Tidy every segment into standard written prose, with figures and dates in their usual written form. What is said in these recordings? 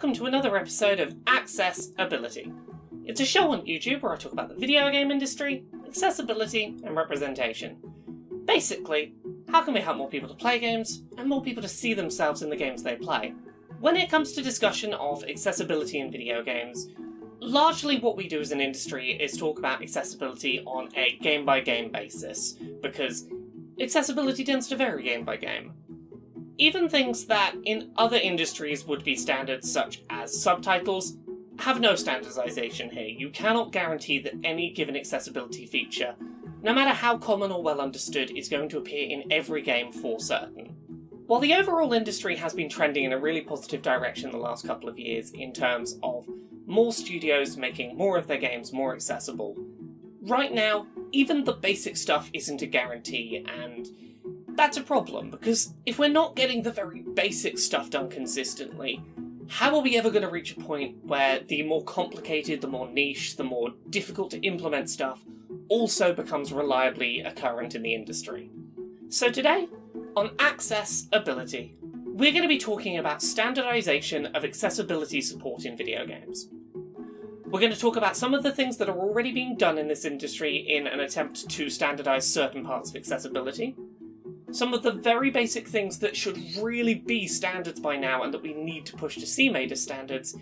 welcome to another episode of Accessibility. It's a show on YouTube where I talk about the video game industry, accessibility, and representation. Basically, how can we help more people to play games, and more people to see themselves in the games they play? When it comes to discussion of accessibility in video games, largely what we do as an industry is talk about accessibility on a game-by-game basis, because accessibility tends to vary game by game. Even things that in other industries would be standards, such as subtitles, have no standardization here. You cannot guarantee that any given accessibility feature, no matter how common or well understood, is going to appear in every game for certain. While the overall industry has been trending in a really positive direction the last couple of years in terms of more studios making more of their games more accessible, right now, even the basic stuff isn't a guarantee, and that's a problem, because if we're not getting the very basic stuff done consistently, how are we ever going to reach a point where the more complicated, the more niche, the more difficult to implement stuff also becomes reliably occurrent in the industry? So today, on Accessibility, we're going to be talking about standardization of accessibility support in video games. We're going to talk about some of the things that are already being done in this industry in an attempt to standardize certain parts of accessibility, some of the very basic things that should really be standards by now and that we need to push to see made as standards,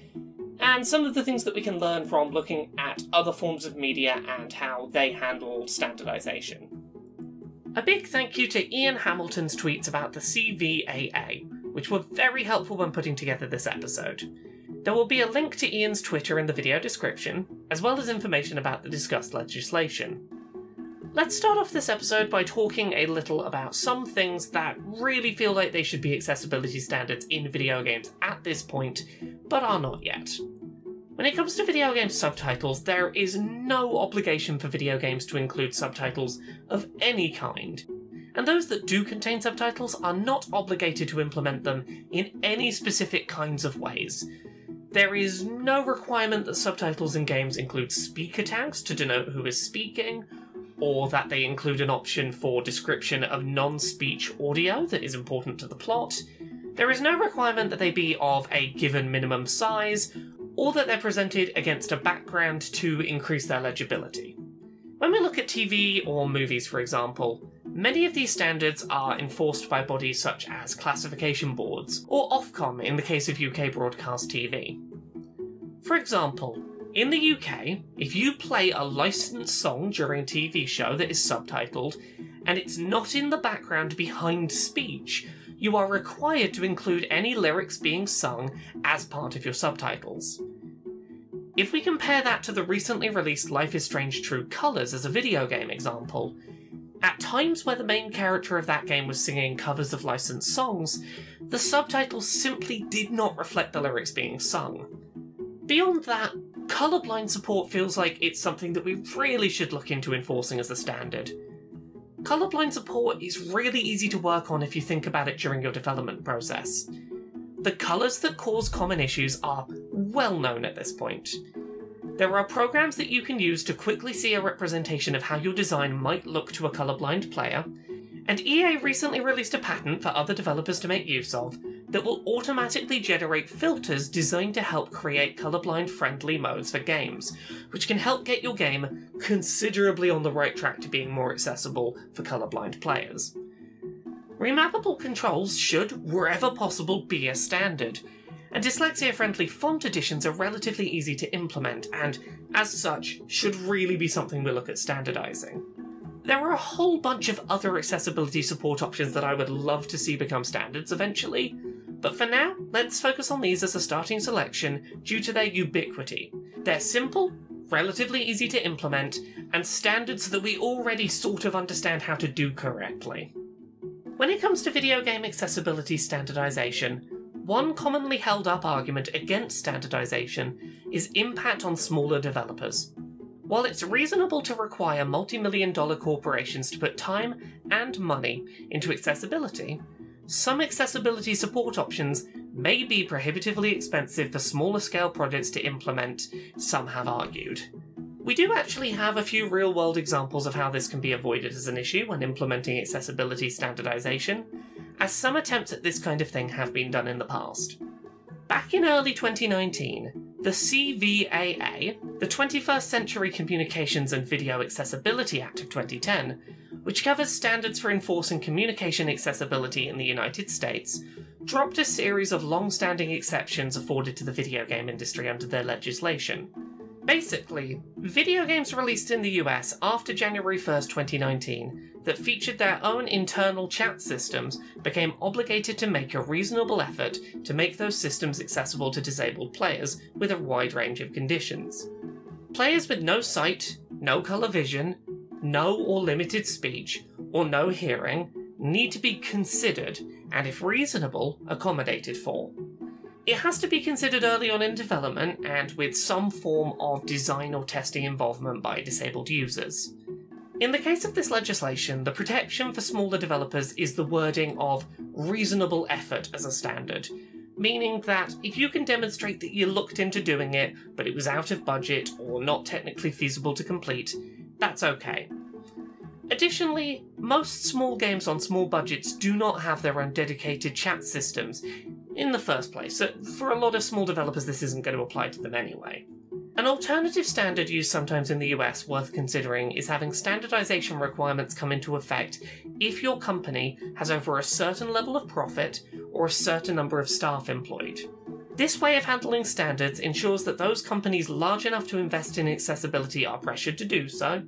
and some of the things that we can learn from looking at other forms of media and how they handle standardization. A big thank you to Ian Hamilton's tweets about the CVAA, which were very helpful when putting together this episode. There will be a link to Ian's Twitter in the video description, as well as information about the discussed legislation. Let's start off this episode by talking a little about some things that really feel like they should be accessibility standards in video games at this point, but are not yet. When it comes to video game subtitles, there is no obligation for video games to include subtitles of any kind, and those that do contain subtitles are not obligated to implement them in any specific kinds of ways. There is no requirement that subtitles in games include speaker tags to denote who is speaking, or that they include an option for description of non-speech audio that is important to the plot. There is no requirement that they be of a given minimum size, or that they're presented against a background to increase their legibility. When we look at TV or movies, for example, many of these standards are enforced by bodies such as classification boards, or Ofcom in the case of UK broadcast TV. For example, in the UK, if you play a licensed song during a TV show that is subtitled, and it's not in the background behind speech, you are required to include any lyrics being sung as part of your subtitles. If we compare that to the recently released Life is Strange True Colours as a video game example, at times where the main character of that game was singing covers of licensed songs, the subtitles simply did not reflect the lyrics being sung. Beyond that, colourblind support feels like it's something that we really should look into enforcing as a standard. Colourblind support is really easy to work on if you think about it during your development process. The colours that cause common issues are well known at this point. There are programs that you can use to quickly see a representation of how your design might look to a colourblind player, and EA recently released a patent for other developers to make use of that will automatically generate filters designed to help create colourblind-friendly modes for games, which can help get your game considerably on the right track to being more accessible for colourblind players. Remappable controls should, wherever possible, be a standard, and dyslexia-friendly font additions are relatively easy to implement, and, as such, should really be something we look at standardising. There are a whole bunch of other accessibility support options that I would love to see become standards eventually, but for now, let's focus on these as a starting selection due to their ubiquity. They're simple, relatively easy to implement, and standards that we already sort of understand how to do correctly. When it comes to video game accessibility standardization, one commonly held up argument against standardization is impact on smaller developers. While it's reasonable to require multi-million-dollar corporations to put time and money into accessibility, some accessibility support options may be prohibitively expensive for smaller scale projects to implement, some have argued. We do actually have a few real-world examples of how this can be avoided as an issue when implementing accessibility standardization, as some attempts at this kind of thing have been done in the past. Back in early 2019, the CVAA, the 21st Century Communications and Video Accessibility Act of 2010, which covers standards for enforcing communication accessibility in the United States, dropped a series of long-standing exceptions afforded to the video game industry under their legislation. Basically, video games released in the US after January 1st, 2019 that featured their own internal chat systems became obligated to make a reasonable effort to make those systems accessible to disabled players with a wide range of conditions. Players with no sight, no colour vision, no or limited speech, or no hearing need to be considered, and if reasonable, accommodated for. It has to be considered early on in development and with some form of design or testing involvement by disabled users. In the case of this legislation, the protection for smaller developers is the wording of reasonable effort as a standard, meaning that if you can demonstrate that you looked into doing it, but it was out of budget or not technically feasible to complete, that's okay. Additionally, most small games on small budgets do not have their own dedicated chat systems in the first place, so for a lot of small developers this isn't going to apply to them anyway. An alternative standard used sometimes in the US worth considering is having standardization requirements come into effect if your company has over a certain level of profit or a certain number of staff employed. This way of handling standards ensures that those companies large enough to invest in accessibility are pressured to do so,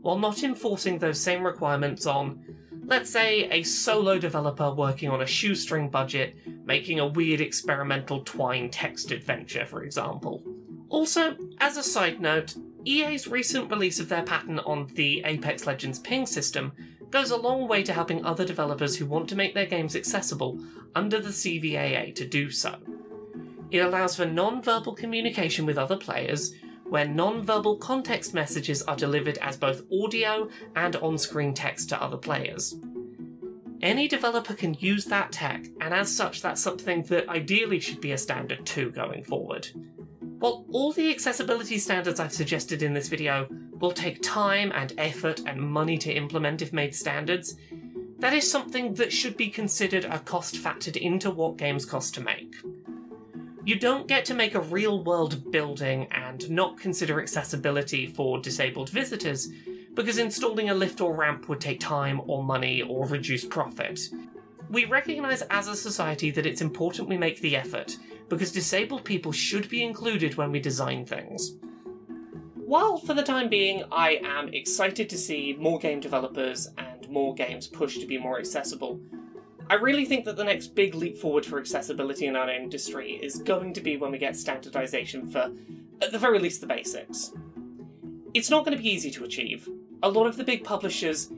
while not enforcing those same requirements on, let's say, a solo developer working on a shoestring budget, making a weird experimental Twine text adventure, for example. Also, as a side note, EA's recent release of their patent on the Apex Legends ping system goes a long way to helping other developers who want to make their games accessible under the CVAA to do so. It allows for non-verbal communication with other players, where non-verbal context messages are delivered as both audio and on-screen text to other players. Any developer can use that tech, and as such that's something that ideally should be a standard too going forward. While all the accessibility standards I've suggested in this video will take time and effort and money to implement if made standards, that is something that should be considered a cost factored into what games cost to make. You don't get to make a real-world building and not consider accessibility for disabled visitors because installing a lift or ramp would take time or money or reduce profit. We recognise as a society that it's important we make the effort, because disabled people should be included when we design things. While for the time being I am excited to see more game developers and more games pushed to be more accessible, I really think that the next big leap forward for accessibility in our industry is going to be when we get standardization for, at the very least, the basics. It's not going to be easy to achieve. A lot of the big publishers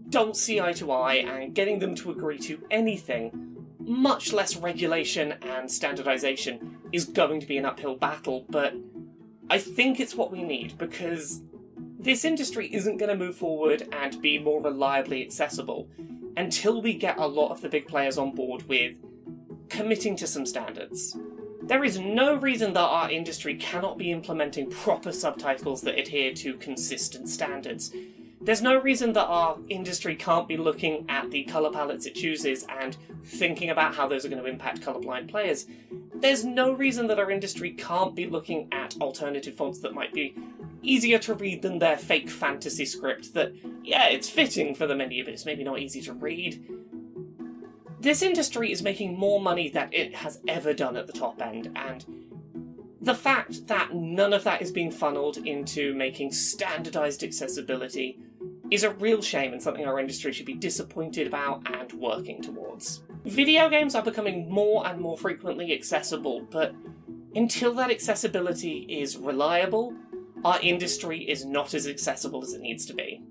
don't see eye to eye, and getting them to agree to anything, much less regulation and standardization, is going to be an uphill battle, but I think it's what we need, because this industry isn't going to move forward and be more reliably accessible until we get a lot of the big players on board with committing to some standards. There is no reason that our industry cannot be implementing proper subtitles that adhere to consistent standards. There's no reason that our industry can't be looking at the colour palettes it chooses and thinking about how those are going to impact colourblind players. There's no reason that our industry can't be looking at alternative fonts that might be easier to read than their fake fantasy script that, yeah, it's fitting for the menu, but it's maybe not easy to read. This industry is making more money than it has ever done at the top end, and the fact that none of that is being funneled into making standardised accessibility is a real shame and something our industry should be disappointed about and working towards. Video games are becoming more and more frequently accessible, but until that accessibility is reliable, our industry is not as accessible as it needs to be.